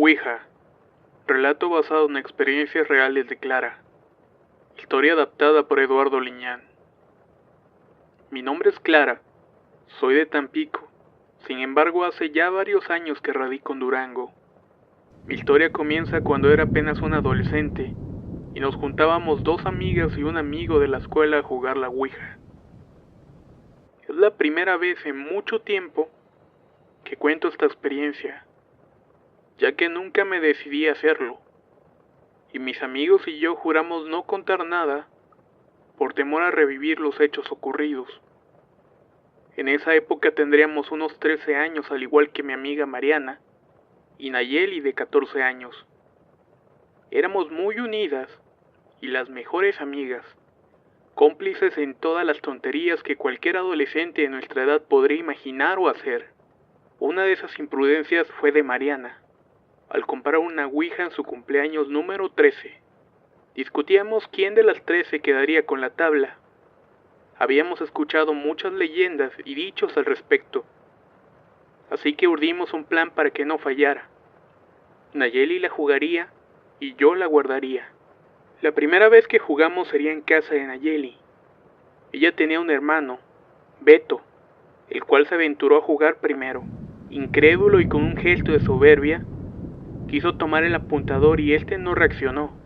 Ouija, relato basado en experiencias reales de Clara. Historia adaptada por Eduardo Liñán. Mi nombre es Clara, soy de Tampico, sin embargo hace ya varios años que radico en Durango. Mi historia comienza cuando era apenas un adolescente y nos juntábamos dos amigas y un amigo de la escuela a jugar la Ouija. Es la primera vez en mucho tiempo que cuento esta experiencia, ya que nunca me decidí a hacerlo, y mis amigos y yo juramos no contar nada por temor a revivir los hechos ocurridos. En esa época tendríamos unos 13 años, al igual que mi amiga Mariana y Nayeli de 14 años. Éramos muy unidas y las mejores amigas, cómplices en todas las tonterías que cualquier adolescente de nuestra edad podría imaginar o hacer. Una de esas imprudencias fue de Mariana, al comprar una Ouija en su cumpleaños número 13. Discutíamos quién de las 13 quedaría con la tabla. Habíamos escuchado muchas leyendas y dichos al respecto, así que urdimos un plan para que no fallara. Nayeli la jugaría y yo la guardaría. La primera vez que jugamos sería en casa de Nayeli. Ella tenía un hermano, Beto, el cual se aventuró a jugar primero. Incrédulo y con un gesto de soberbia, quiso tomar el apuntador y este no reaccionó.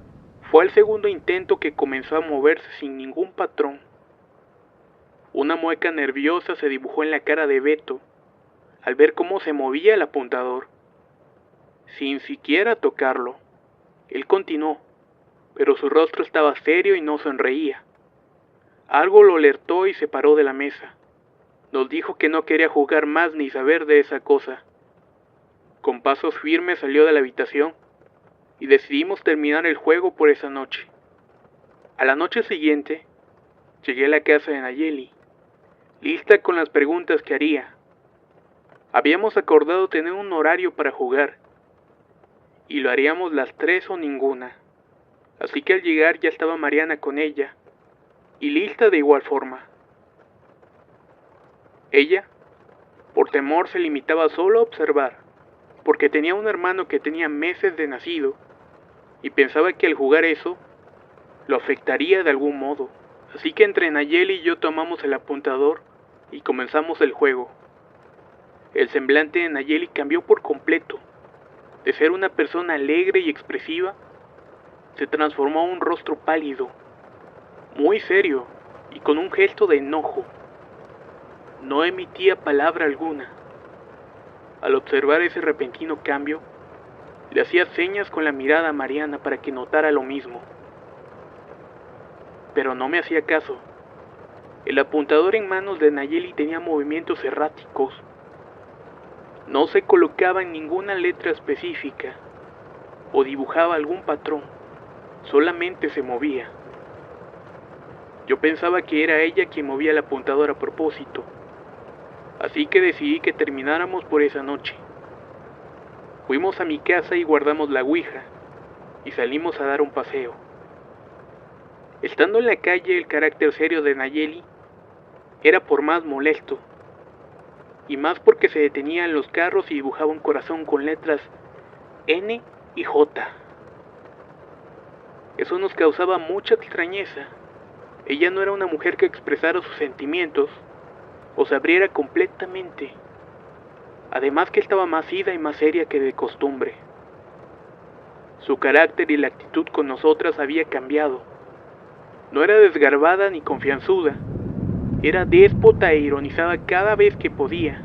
Fue el segundo intento que comenzó a moverse sin ningún patrón. Una mueca nerviosa se dibujó en la cara de Beto al ver cómo se movía el apuntador. Sin siquiera tocarlo, él continuó, pero su rostro estaba serio y no sonreía. Algo lo alertó y se paró de la mesa. Nos dijo que no quería jugar más ni saber de esa cosa. Con pasos firmes salió de la habitación y decidimos terminar el juego por esa noche. A la noche siguiente, llegué a la casa de Nayeli, lista con las preguntas que haría. Habíamos acordado tener un horario para jugar, y lo haríamos las 3 o ninguna. Así que al llegar ya estaba Mariana con ella, y lista de igual forma. Ella, por temor, se limitaba solo a observar, porque tenía un hermano que tenía meses de nacido, y pensaba que al jugar eso, lo afectaría de algún modo. Así que entre Nayeli y yo tomamos el apuntador y comenzamos el juego. El semblante de Nayeli cambió por completo. De ser una persona alegre y expresiva, se transformó en un rostro pálido, muy serio y con un gesto de enojo. No emitía palabra alguna. Al observar ese repentino cambio, le hacía señas con la mirada a Mariana para que notara lo mismo. Pero no me hacía caso. El apuntador en manos de Nayeli tenía movimientos erráticos. No se colocaba en ninguna letra específica o dibujaba algún patrón, solamente se movía. Yo pensaba que era ella quien movía el apuntador a propósito, así que decidí que termináramos por esa noche. Fuimos a mi casa y guardamos la Ouija, y salimos a dar un paseo. Estando en la calle, el carácter serio de Nayeli era por más molesto, y más porque se detenía en los carros y dibujaba un corazón con letras N y J. Eso nos causaba mucha extrañeza. Ella no era una mujer que expresara sus sentimientos o se abriera completamente. Además que estaba más ida y más seria que de costumbre. Su carácter y la actitud con nosotras había cambiado. No era desgarbada ni confianzuda. Era déspota e ironizaba cada vez que podía.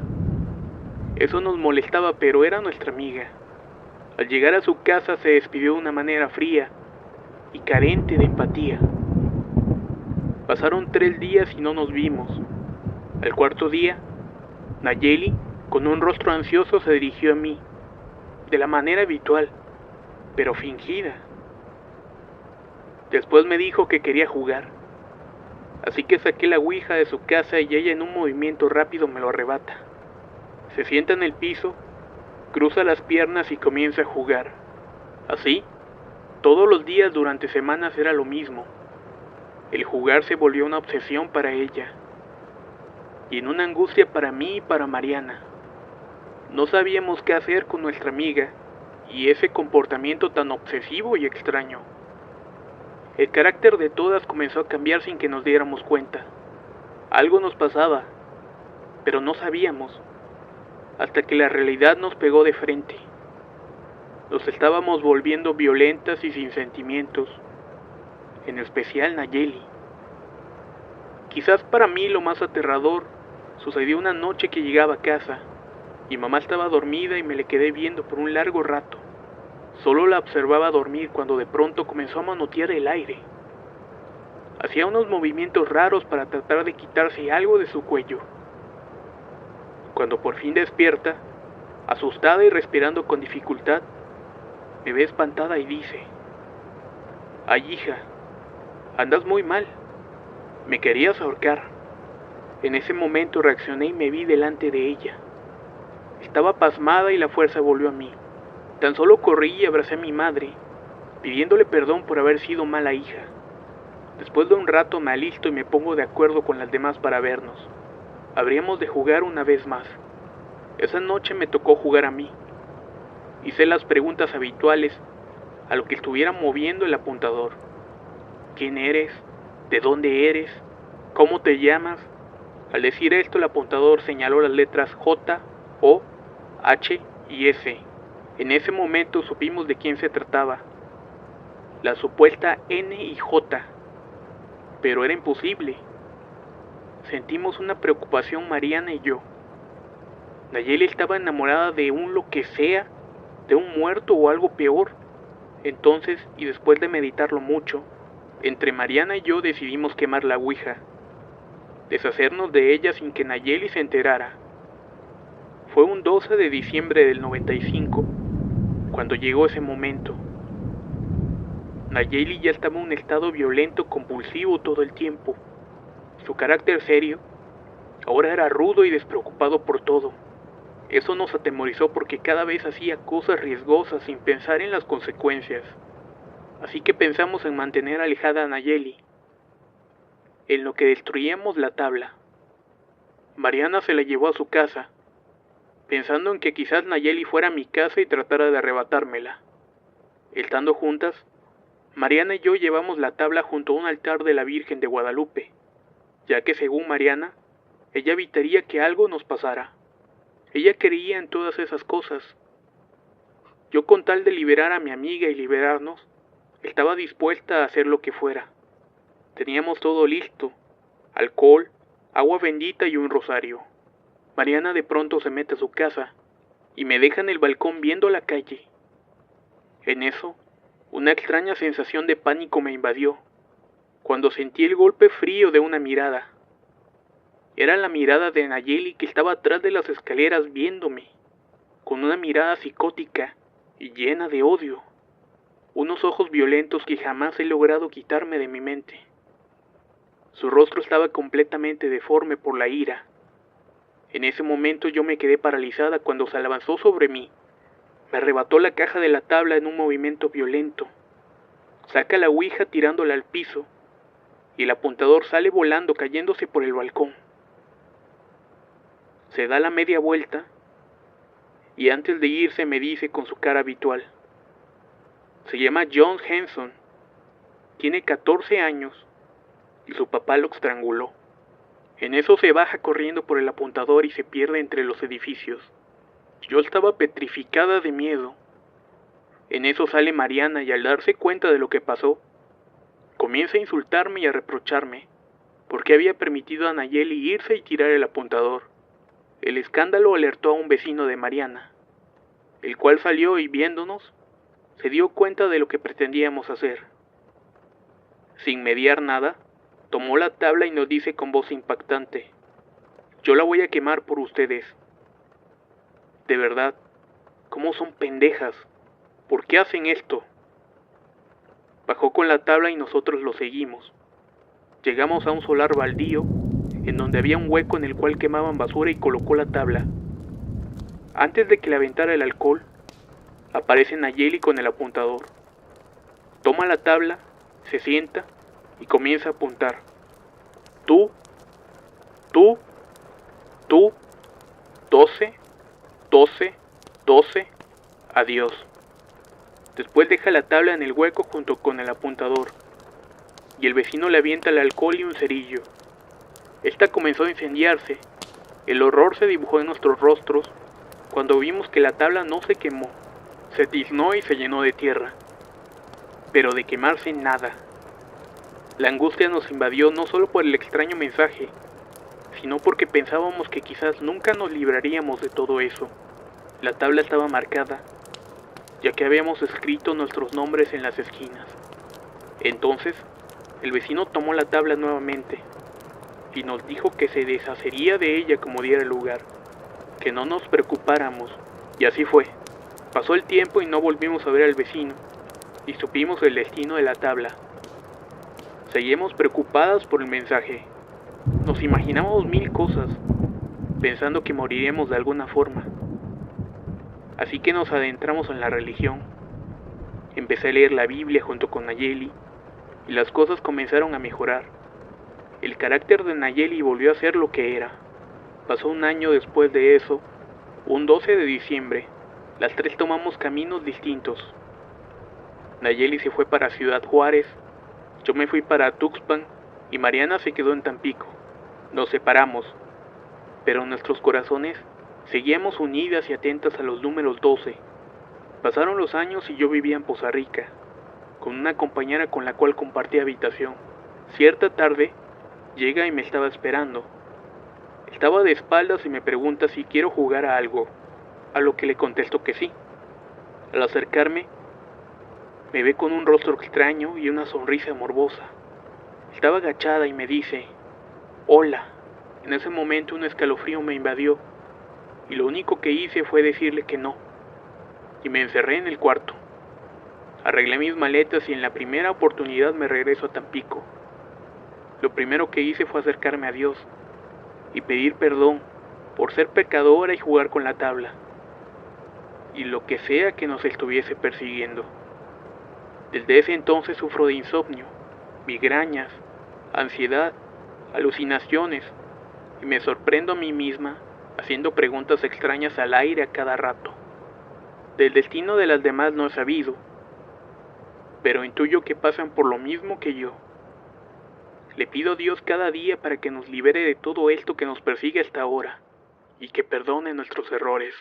Eso nos molestaba, pero era nuestra amiga. Al llegar a su casa se despidió de una manera fría y carente de empatía. Pasaron 3 días y no nos vimos. Al cuarto día, Nayeli, con un rostro ansioso, se dirigió a mí, de la manera habitual, pero fingida. Después me dijo que quería jugar, así que saqué la Ouija de su casa y ella en un movimiento rápido me lo arrebata. Se sienta en el piso, cruza las piernas y comienza a jugar. Así, todos los días durante semanas era lo mismo. El jugar se volvió una obsesión para ella, y en una angustia para mí y para Mariana. No sabíamos qué hacer con nuestra amiga, y ese comportamiento tan obsesivo y extraño. El carácter de todas comenzó a cambiar sin que nos diéramos cuenta. Algo nos pasaba, pero no sabíamos, hasta que la realidad nos pegó de frente. Nos estábamos volviendo violentas y sin sentimientos, en especial Nayeli. Quizás para mí lo más aterrador sucedió una noche que llegaba a casa. Mi mamá estaba dormida y me le quedé viendo por un largo rato. Solo la observaba dormir cuando de pronto comenzó a manotear el aire. Hacía unos movimientos raros para tratar de quitarse algo de su cuello. Cuando por fin despierta, asustada y respirando con dificultad, me ve espantada y dice: «Ay, hija, andas muy mal, me querías ahorcar». En ese momento reaccioné y me vi delante de ella. Estaba pasmada y la fuerza volvió a mí. Tan solo corrí y abracé a mi madre, pidiéndole perdón por haber sido mala hija. Después de un rato me alisto y me pongo de acuerdo con las demás para vernos. Habríamos de jugar una vez más. Esa noche me tocó jugar a mí. Hice las preguntas habituales a lo que estuviera moviendo el apuntador. ¿Quién eres? ¿De dónde eres? ¿Cómo te llamas? Al decir esto, el apuntador señaló las letras J, O, H y S. En ese momento supimos de quién se trataba. La supuesta N y J. Pero era imposible. Sentimos una preocupación Mariana y yo. Nayeli estaba enamorada de un lo que sea, de un muerto o algo peor. Entonces, y después de meditarlo mucho, entre Mariana y yo decidimos quemar la ouija, deshacernos de ella sin que Nayeli se enterara. Fue un 12 de diciembre del 95, cuando llegó ese momento. Nayeli ya estaba en un estado violento compulsivo todo el tiempo. Su carácter serio ahora era rudo y despreocupado por todo. Eso nos atemorizó porque cada vez hacía cosas riesgosas sin pensar en las consecuencias. Así que pensamos en mantener alejada a Nayeli, en lo que destruíamos la tabla. Mariana se la llevó a su casa, pensando en que quizás Nayeli fuera a mi casa y tratara de arrebatármela. Estando juntas, Mariana y yo llevamos la tabla junto a un altar de la Virgen de Guadalupe, ya que según Mariana, ella evitaría que algo nos pasara. Ella creía en todas esas cosas. Yo, con tal de liberar a mi amiga y liberarnos, estaba dispuesta a hacer lo que fuera. Teníamos todo listo: alcohol, agua bendita y un rosario. Mariana de pronto se mete a su casa y me deja en el balcón viendo la calle. En eso, una extraña sensación de pánico me invadió, cuando sentí el golpe frío de una mirada. Era la mirada de Nayeli, que estaba atrás de las escaleras viéndome, con una mirada psicótica y llena de odio. Unos ojos violentos que jamás he logrado quitarme de mi mente. Su rostro estaba completamente deforme por la ira. En ese momento yo me quedé paralizada cuando se avanzó sobre mí. Me arrebató la caja de la tabla en un movimiento violento. Saca la ouija tirándola al piso, y el apuntador sale volando, cayéndose por el balcón. Se da la media vuelta, y antes de irse me dice con su cara habitual: se llama John Henson, tiene 14 años, y su papá lo estranguló. En eso se baja corriendo por el apuntador y se pierde entre los edificios. Yo estaba petrificada de miedo. En eso sale Mariana y, al darse cuenta de lo que pasó, comienza a insultarme y a reprocharme porque había permitido a Nayeli irse y tirar el apuntador. El escándalo alertó a un vecino de Mariana, el cual salió y, viéndonos, se dio cuenta de lo que pretendíamos hacer. Sin mediar nada, tomó la tabla y nos dice con voz impactante: yo la voy a quemar por ustedes. De verdad, ¿cómo son pendejas? ¿Por qué hacen esto? Bajó con la tabla y nosotros lo seguimos. Llegamos a un solar baldío, en donde había un hueco en el cual quemaban basura, y colocó la tabla. Antes de que le aventara el alcohol, aparece Nayeli con el apuntador. Toma la tabla, se sienta y comienza a apuntar. Tú, 12, 12, 12, adiós. Después deja la tabla en el hueco junto con el apuntador, y el vecino le avienta el alcohol y un cerillo. Esta comenzó a incendiarse. El horror se dibujó en nuestros rostros cuando vimos que la tabla no se quemó, se tiznó y se llenó de tierra. Pero de quemarse nada. La angustia nos invadió no solo por el extraño mensaje, sino porque pensábamos que quizás nunca nos libraríamos de todo eso. La tabla estaba marcada, ya que habíamos escrito nuestros nombres en las esquinas. Entonces, el vecino tomó la tabla nuevamente y nos dijo que se deshacería de ella como diera lugar, que no nos preocupáramos, y así fue. Pasó el tiempo y no volvimos a ver al vecino, y supimos el destino de la tabla. Seguimos preocupadas por el mensaje. Nos imaginábamos mil cosas, pensando que moriríamos de alguna forma. Así que nos adentramos en la religión. Empecé a leer la Biblia junto con Nayeli, y las cosas comenzaron a mejorar. El carácter de Nayeli volvió a ser lo que era. Pasó un año después de eso, un 12 de diciembre, las tres tomamos caminos distintos. Nayeli se fue para Ciudad Juárez, yo me fui para Tuxpan y Mariana se quedó en Tampico. Nos separamos, pero nuestros corazones seguíamos unidas y atentas a los números 12. Pasaron los años y yo vivía en Poza Rica, con una compañera con la cual compartí habitación. Cierta tarde, llega y me estaba esperando. Estaba de espaldas y me pregunta si quiero jugar a algo, a lo que le contesto que sí. Al acercarme, me ve con un rostro extraño y una sonrisa morbosa. Estaba agachada y me dice, hola. En ese momento un escalofrío me invadió y lo único que hice fue decirle que no, y me encerré en el cuarto. Arreglé mis maletas y en la primera oportunidad me regreso a Tampico. Lo primero que hice fue acercarme a Dios y pedir perdón por ser pecadora y jugar con la tabla, y lo que sea que nos estuviese persiguiendo. Desde ese entonces sufro de insomnio, migrañas, ansiedad, alucinaciones, y me sorprendo a mí misma haciendo preguntas extrañas al aire a cada rato. Del destino de las demás no he sabido, pero intuyo que pasan por lo mismo que yo. Le pido a Dios cada día para que nos libere de todo esto que nos persigue hasta ahora, y que perdone nuestros errores.